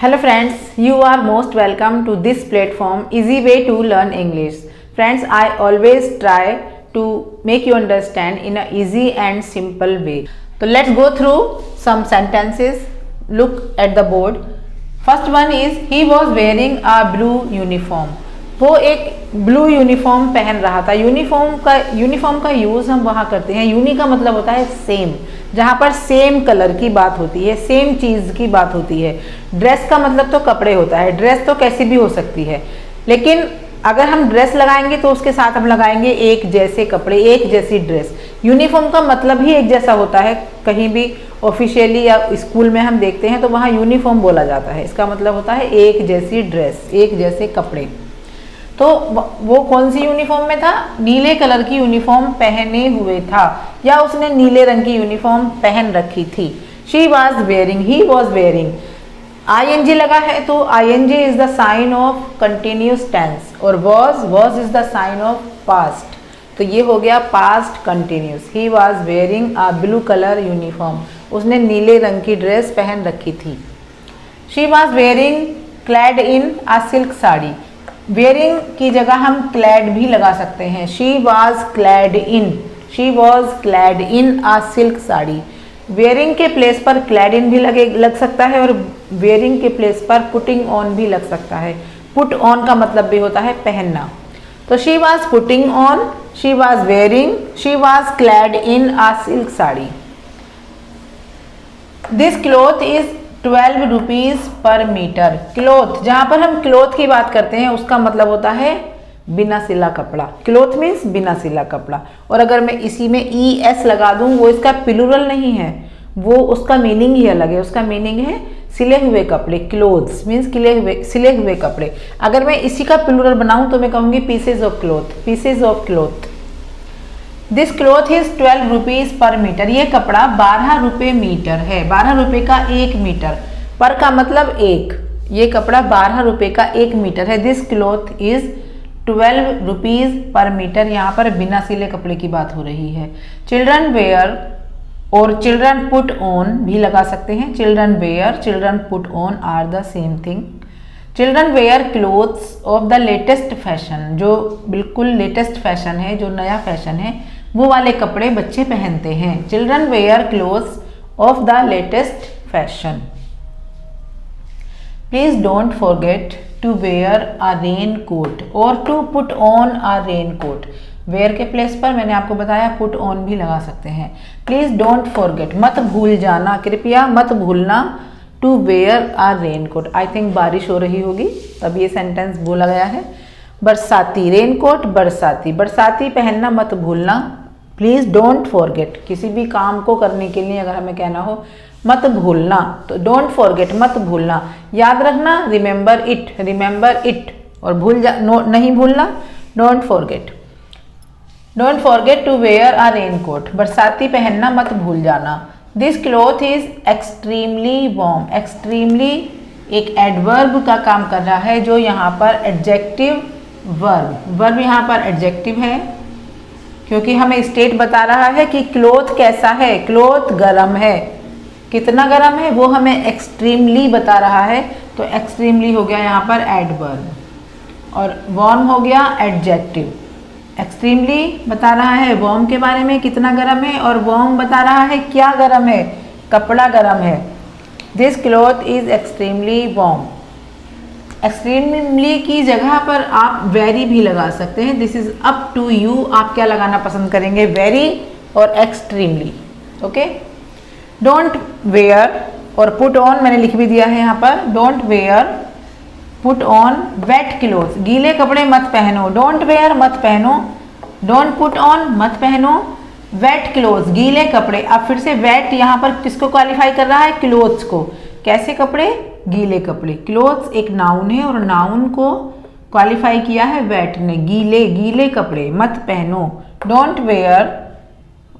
Hello friends, you are most welcome to this platform Easy Way to Learn English. Friends, I always try to make you understand in a easy and simple way. So let's go through some sentences. Look at the board. First one is he was wearing a blue uniform. वो एक blue uniform पहन रहा था। Uniform का use हम वहाँ करते हैं। यूनी का मतलब होता है सेम, जहाँ पर सेम कलर की बात होती है, सेम चीज़ की बात होती है। ड्रेस का मतलब तो कपड़े होता है। ड्रेस तो कैसी भी हो सकती है, लेकिन अगर हम ड्रेस लगाएंगे तो उसके साथ हम लगाएंगे एक जैसे कपड़े, एक जैसी ड्रेस। यूनिफॉर्म का मतलब ही एक जैसा होता है। कहीं भी ऑफिशियली या स्कूल में हम देखते हैं तो वहाँ यूनिफॉर्म बोला जाता है। इसका मतलब होता है एक जैसी ड्रेस, एक जैसे कपड़े। तो वो कौन सी यूनिफॉर्म में था? नीले कलर की यूनिफॉर्म पहने हुए था, या उसने नीले रंग की यूनिफॉर्म पहन रखी थी। She was wearing, he was wearing. ING लगा है तो ING is the sign of continuous tense, और was is the sign of past. तो ये हो गया past continuous. He was wearing a blue colour uniform, उसने नीले रंग की ड्रेस पहन रखी थी। She was wearing clad in a silk sari. Wearing की जगह हम क्लैड भी लगा सकते हैं। She was clad in a silk sari. Wearing के प्लेस पर क्लैड इन भी लग सकता है, और वेयरिंग के प्लेस पर पुटिंग ऑन भी लग सकता है। पुट ऑन का मतलब भी होता है पहनना। तो she was putting on, she was wearing, she was clad in a silk sari. This cloth is 12 rupees पर मीटर। क्लोथ, जहाँ पर हम क्लोथ की बात करते हैं उसका मतलब होता है बिना सिला कपड़ा। क्लोथ मीन्स बिना सिला कपड़ा। और अगर मैं इसी में ES लगा दूँ, वो इसका प्लूरल नहीं है, वो उसका मीनिंग ही अलग है। उसका मीनिंग है सिले हुए कपड़े। क्लोथ्स मीन्स सिले हुए कपड़े। अगर मैं इसी का प्लूरल बनाऊँ तो मैं कहूँगी pieces of cloth. This cloth is 12 rupees पर मीटर। ये कपड़ा 12 रुपये मीटर है। 12 रुपये का 1 मीटर। पर का मतलब एक। ये कपड़ा 12 रुपये का 1 मीटर है। दिस क्लॉथ इज 12 रुपीज़ पर मीटर। यहाँ पर बिना सिले कपड़े की बात हो रही है। चिल्ड्रन वेयर और चिल्ड्रन पुट ऑन भी लगा सकते हैं। Children wear, children put on are the same thing. Children wear clothes of the latest fashion. जो बिल्कुल लेटेस्ट फैशन है, जो नया फैशन है, वो वाले कपड़े बच्चे पहनते हैं। Children wear clothes of the latest fashion. Please don't forget to wear a rain coat और to put on a rain coat. Wear के प्लेस पर मैंने आपको बताया पुट ऑन भी लगा सकते हैं। प्लीज डोंट फॉरगेट, मत भूल जाना, कृपया मत भूलना, to wear a rain coat. I think बारिश हो रही होगी तब ये सेंटेंस बोला गया है। बरसाती, रेन कोट बरसाती, बरसाती पहनना मत भूलना। प्लीज डोंट फॉरगेट, किसी भी काम को करने के लिए अगर हमें कहना हो मत भूलना तो डोंट फॉरगेट, मत भूलना। याद रखना, रिमेंबर इट, और नहीं भूलना, don't forget to wear a rain coat. बरसाती पहनना मत भूल जाना। This cloth is extremely warm. Extremely एक एडवर्ब का काम कर रहा है, जो यहाँ पर एडजेक्टिव वर्ब यहाँ पर एडजेक्टिव है, क्योंकि हमें स्टेट बता रहा है कि क्लॉथ कैसा है। क्लॉथ गर्म है। कितना गर्म है वो हमें एक्सट्रीमली बता रहा है, तो एक्सट्रीमली हो गया यहाँ पर एडवर्ब, और वार्म हो गया एडजेक्टिव। एक्सट्रीमली बता रहा है वार्म के बारे में, कितना गर्म है, और वार्म बता रहा है क्या गर्म है, कपड़ा गर्म है। This cloth is extremely warm. Extremely की जगह पर आप वेरी भी लगा सकते हैं। This is up to you, आप क्या लगाना पसंद करेंगे, वेरी और एक्सट्रीमली। ओके। डोंट वेयर और पुट ऑन मैंने लिख भी दिया है यहाँ पर। Don't wear put on wet cloth. गीले कपड़े मत पहनो। डोंट वेयर मत पहनो, डोंट पुट ऑन मत पहनो, वेट क्लोथ गीले कपड़े। अब फिर से वेट यहाँ पर किसको क्वालिफाई कर रहा है, क्लोथ्स को। कैसे कपड़े, गीले कपड़े। क्लोथ्स एक नाउन है और नाउन को क्वालिफाई किया है वेट ने। गीले कपड़े मत पहनो। Don't wear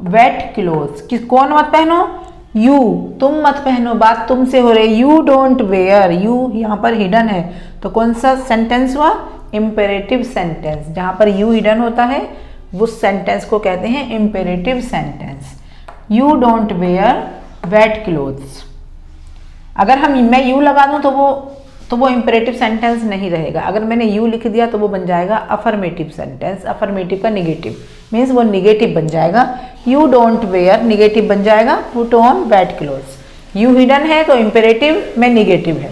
wet clothes. कौन मत पहनो, यू, तुम मत पहनो, बात तुमसे हो रही। यू डोंट वेयर, यू यहाँ पर हिडन है, तो कौन सा सेंटेंस हुआ, इम्पेरेटिव सेंटेंस। जहाँ पर यू हिडन होता है उस सेंटेंस को कहते हैं imperative sentence. You don't wear wet clothes. अगर मैं यू लगा दूं तो वो इम्परेटिव सेंटेंस नहीं रहेगा। अगर मैंने यू लिख दिया तो वो बन जाएगा अफर्मेटिव सेंटेंस। अफर्मेटिव का निगेटिव मीन्स वो निगेटिव बन जाएगा। यू डोंट वेयर निगेटिव बन जाएगा put on wet clothes. You hidden है तो इम्परेटिव में निगेटिव है।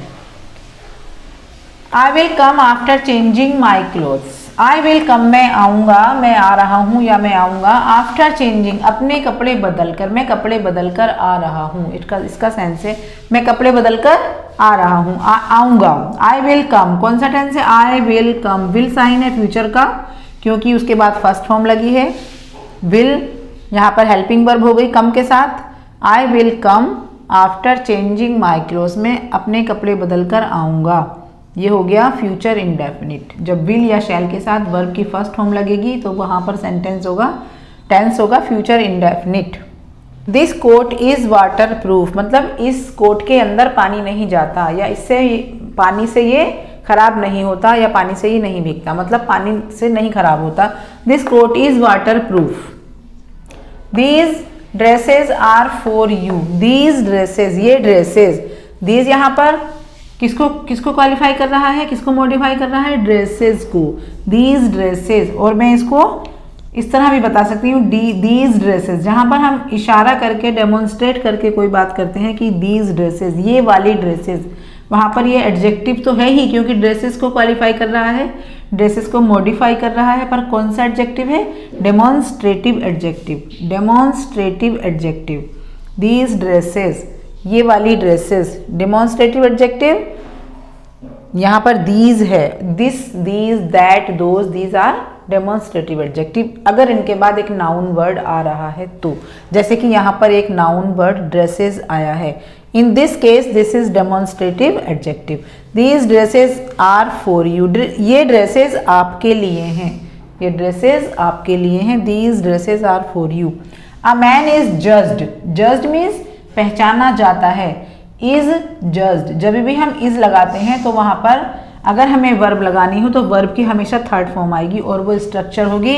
I will come after changing my clothes. I will come मैं आऊँगा, मैं आ रहा हूँ या मैं आऊँगा। आफ्टर चेंजिंग अपने कपड़े बदल कर, मैं कपड़े बदल कर आ रहा हूँ। इसका सेंस है मैं कपड़े बदल कर आ रहा हूँ, आऊँगा। आई विल कम कौन सा टेंस है? I will come. Will sign है फ्यूचर का क्योंकि उसके बाद फर्स्ट फॉर्म लगी है। विल यहाँ पर हेल्पिंग वर्ब हो गई कम के साथ। आई will come after changing my clothes, मैं अपने कपड़े बदल कर आऊँगा। ये हो गया फ्यूचर इंडेफिनिट। जब विल या शैल के साथ वर्ब की फर्स्ट फॉर्म लगेगी तो वहाँ पर टेंस होगा future indefinite. This coat is waterproof, मतलब इस कोट के अंदर पानी नहीं जाता या इससे पानी से ये खराब नहीं होता या पानी से ये नहीं भीगता, मतलब पानी से नहीं खराब होता। This coat is waterproof. These dresses are for you. These dresses, ये ड्रेसेज, दीज यहाँ पर किसको क्वालिफाई कर रहा है, किसको मॉडिफाई कर रहा है? ड्रेसेस को। दीज ड्रेसेस, और मैं इसको इस तरह भी बता सकती हूँ दीज ड्रेसेस। जहाँ पर हम इशारा करके डेमोन्स्ट्रेट करके कोई बात करते हैं कि दीज ड्रेसेस, ये वाली ड्रेसेस, वहाँ पर ये एडजेक्टिव तो है ही क्योंकि ड्रेसेस को क्वालिफाई कर रहा है, ड्रेसेस को मॉडिफाई कर रहा है, पर कौन सा एडजेक्टिव है? Demonstrative adjective. Demonstrative adjective. These dresses, ये वाली ड्रेसेस, डेमोन्स्ट्रेटिव एडजेक्टिव। यहाँ पर दीज है, this, these, that, those, these are demonstrative adjective. अगर इनके बाद एक नाउन वर्ड आ रहा है तो, जैसे कि यहाँ पर एक नाउन वर्ड ड्रेसेस आया है। In this case this is demonstrative adjective. These dresses are for you, ये ड्रेसेस आपके लिए हैं, ये ड्रेसेस आपके लिए हैं। These dresses are for you. A man is judged. Judged means पहचाना जाता है। इज जज्ड, जब भी हम इज लगाते हैं तो वहां पर अगर हमें वर्ब लगानी हो तो वर्ब की हमेशा थर्ड फॉर्म आएगी और वो स्ट्रक्चर होगी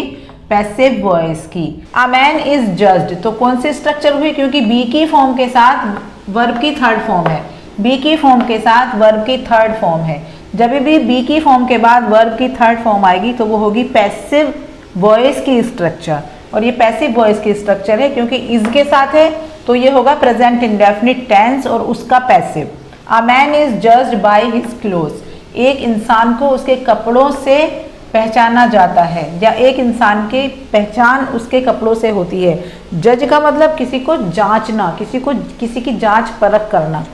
पैसिव वॉइस की। अ मैन इज जज्ड, तो कौन सी स्ट्रक्चर हुई? क्योंकि बी की फॉर्म के साथ वर्ब की थर्ड फॉर्म है। बी की फॉर्म के साथ वर्ब की थर्ड फॉर्म है। जब भी बी की फॉर्म के बाद वर्ब की थर्ड फॉर्म आएगी तो वो होगी पैसिव वॉइस की स्ट्रक्चर। और ये पैसिव वॉइस की स्ट्रक्चर है क्योंकि इज के साथ है तो ये होगा प्रेजेंट इंडेफिनिट टेंस और उसका passive. A man is judged by his clothes, एक इंसान को उसके कपड़ों से पहचाना जाता है या एक इंसान की पहचान उसके कपड़ों से होती है। जज का मतलब किसी को जांचना, किसी की जांच परख करना,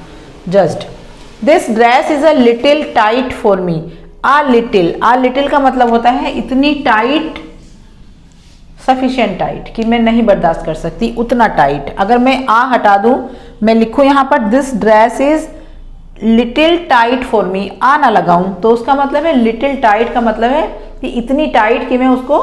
judged. This dress is a little tight for me. Uh little का मतलब होता है इतनी टाइट, सफिशिएंट टाइट कि मैं नहीं बर्दाश्त कर सकती, उतना टाइट। अगर मैं आ हटा दूं, मैं लिखूं यहाँ पर this dress is little tight for me, आ ना लगाऊं तो उसका मतलब है लिटिल टाइट का मतलब है कि इतनी टाइट कि मैं उसको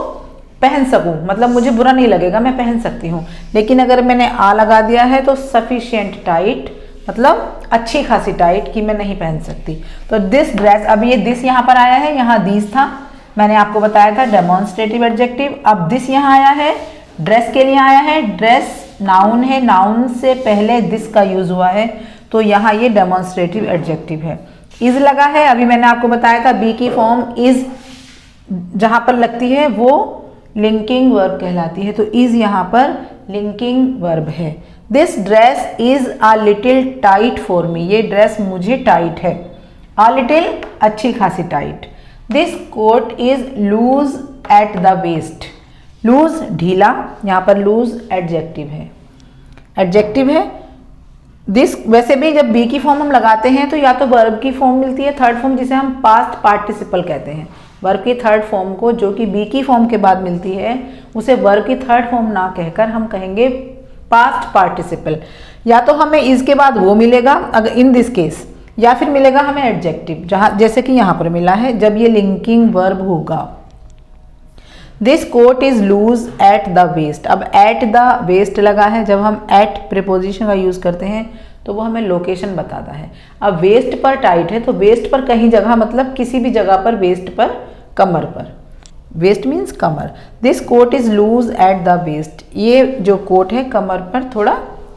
पहन सकूं, मतलब मुझे बुरा नहीं लगेगा, मैं पहन सकती हूँ। लेकिन अगर मैंने आ लगा दिया है तो सफिशिएंट टाइट मतलब अच्छी खासी टाइट कि मैं नहीं पहन सकती। तो दिस ड्रेस, अब ये दिस यहाँ पर आया है, यहाँ दीज था, मैंने आपको बताया था डेमोन्स्ट्रेटिव एडजेक्टिव। अब दिस यहाँ आया है, ड्रेस के लिए आया है। ड्रेस नाउन है, नाउन से पहले दिस का यूज हुआ है तो यहाँ ये डेमोन्स्ट्रेटिव एडजेक्टिव है। इज लगा है, अभी मैंने आपको बताया था बी की फॉर्म इज जहाँ पर लगती है वो लिंकिंग वर्ब कहलाती है, तो इज यहाँ पर लिंकिंग वर्ब है। This dress is a little tight for me, ये ड्रेस मुझे टाइट है। अ लिटिल अच्छी खासी tight. This coat is loose at the waist, loose ढीला, यहाँ पर लूज एडजेक्टिव है। दिस वैसे भी जब बी की फॉर्म हम लगाते हैं तो या तो वर्ब की फॉर्म मिलती है थर्ड फॉर्म, जिसे हम पास्ट पार्टिसिपल कहते हैं। वर्ब की थर्ड फॉर्म को जो कि बी की फॉर्म के बाद मिलती है उसे वर्ब की थर्ड फॉर्म ना कहकर हम कहेंगे पास्ट पार्टिसिपल। या तो हमें इसके बाद वो मिलेगा अगर इन दिस केस, या फिर मिलेगा हमें एडजेक्टिव, जहां जैसे कि यहाँ पर मिला है जब ये लिंकिंग वर्ब होगा। This coat is loose at the waist, अब एट द वेस्ट लगा है, जब हम एट प्रीपोजिशन का यूज करते हैं तो वो हमें लोकेशन बताता है। अब वेस्ट पर टाइट है तो वेस्ट पर कहीं जगह मतलब किसी भी जगह पर, वेस्ट पर कमर पर, वेस्ट मीन्स कमर। This coat is loose at the waist, ये जो कोट है कमर पर थोड़ा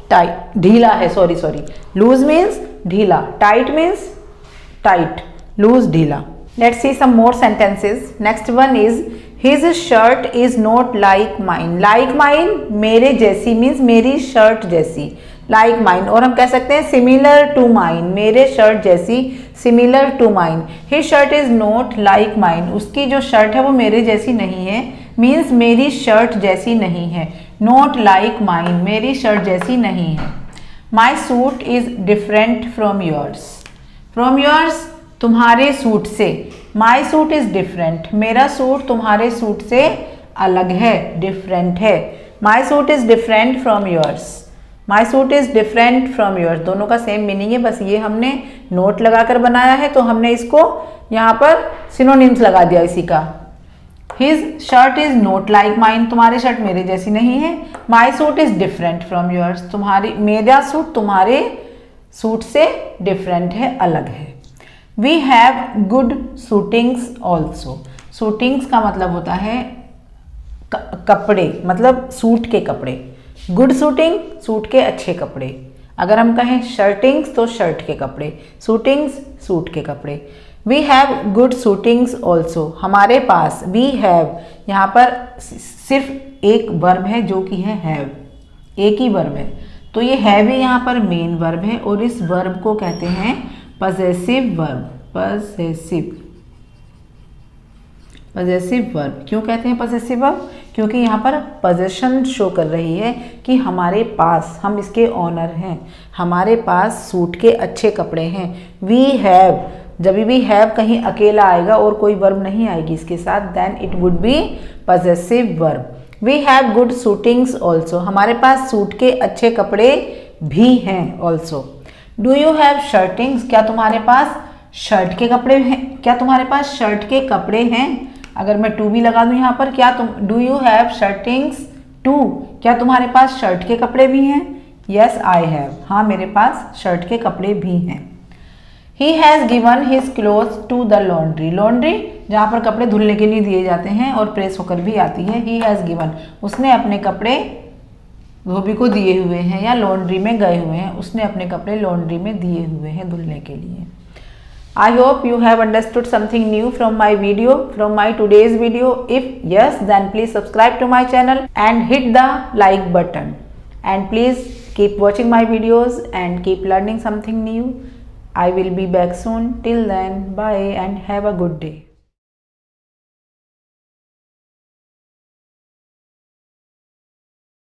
टाइट, ढीला है, सॉरी लूज मीन्स ढीला, टाइट मीन्स टाइट, लूज ढीला। Let's see some more sentences. Next one is his shirt is not like mine. Like mine मेरे जैसी मीन्स मेरी शर्ट जैसी, लाइक माइन। और हम कह सकते हैं सिमिलर टू माइन, मेरे शर्ट जैसी, similar to mine. His shirt is not like mine, उसकी जो शर्ट है वो मेरे जैसी नहीं है, मीन्स मेरी शर्ट जैसी नहीं है। नॉट लाइक माइन, मेरी शर्ट जैसी नहीं है। My suit is different from yours. From yours तुम्हारे सूट से, माई सूट इज डिफरेंट, मेरा सूट तुम्हारे सूट से अलग है, डिफरेंट है। My suit is different from yours, my suit is different from yours, दोनों का सेम मीनिंग है, बस ये हमने नोट लगाकर बनाया है तो हमने इसको यहाँ पर सिनोनिम्स लगा दिया इसी का। His shirt is not like mine, तुम्हारी शर्ट मेरे जैसी नहीं है। My suit is different from yours, तुम्हारी, मेरा सूट तुम्हारे सूट से डिफरेंट है, अलग है। We have good suitings also. Suitings का मतलब होता है कपड़े, मतलब सूट के कपड़े। गुड सूटिंग, सूट के अच्छे कपड़े। अगर हम कहें शर्टिंग्स तो शर्ट के कपड़े, सूटिंग्स सूट के कपड़े। We have good suitings also, हमारे पास। वी हैव यहाँ पर सिर्फ एक वर्ब है जो कि है हैव, एक ही वर्ब है, तो ये हैव ही यहाँ पर मेन वर्ब है और इस वर्ब को कहते हैं पजेसिव वर्ब। पजेसिव वर्ब क्यों कहते हैं पजेसिव वर्ब? क्योंकि यहाँ पर पोजेशन शो कर रही है कि हमारे पास, हम इसके ऑनर हैं, हमारे पास सूट के अच्छे कपड़े हैं। वी हैव, जब भी हैव कहीं अकेला आएगा और कोई वर्ब नहीं आएगी इसके साथ, then it would be possessive verb. We have good suitings also, हमारे पास सूट के अच्छे कपड़े भी हैं also. Do you have shirtings, क्या तुम्हारे पास शर्ट के कपड़े हैं? क्या तुम्हारे पास शर्ट के कपड़े हैं? अगर मैं टू भी लगा दूं यहाँ पर, क्या तुम, do you have shirtings too, क्या तुम्हारे पास शर्ट के कपड़े भी हैं? यस आई हैव, हाँ मेरे पास शर्ट के कपड़े भी हैं। He has given his clothes to the laundry. Laundry जहाँ पर कपड़े धुलने के लिए दिए जाते हैं और प्रेस होकर भी आती है। ही हैज़ गिवन, उसने अपने कपड़े धोबी को दिए हुए हैं या लॉन्ड्री में गए हुए हैं, उसने अपने कपड़े लॉन्ड्री में दिए हुए हैं धुलने के लिए। I hope you have understood something new from my video, from my today's video. If yes, then please subscribe to my channel and hit the like button. And please keep watching my videos and keep learning something new. I will be back soon. Till then, bye and have a good day.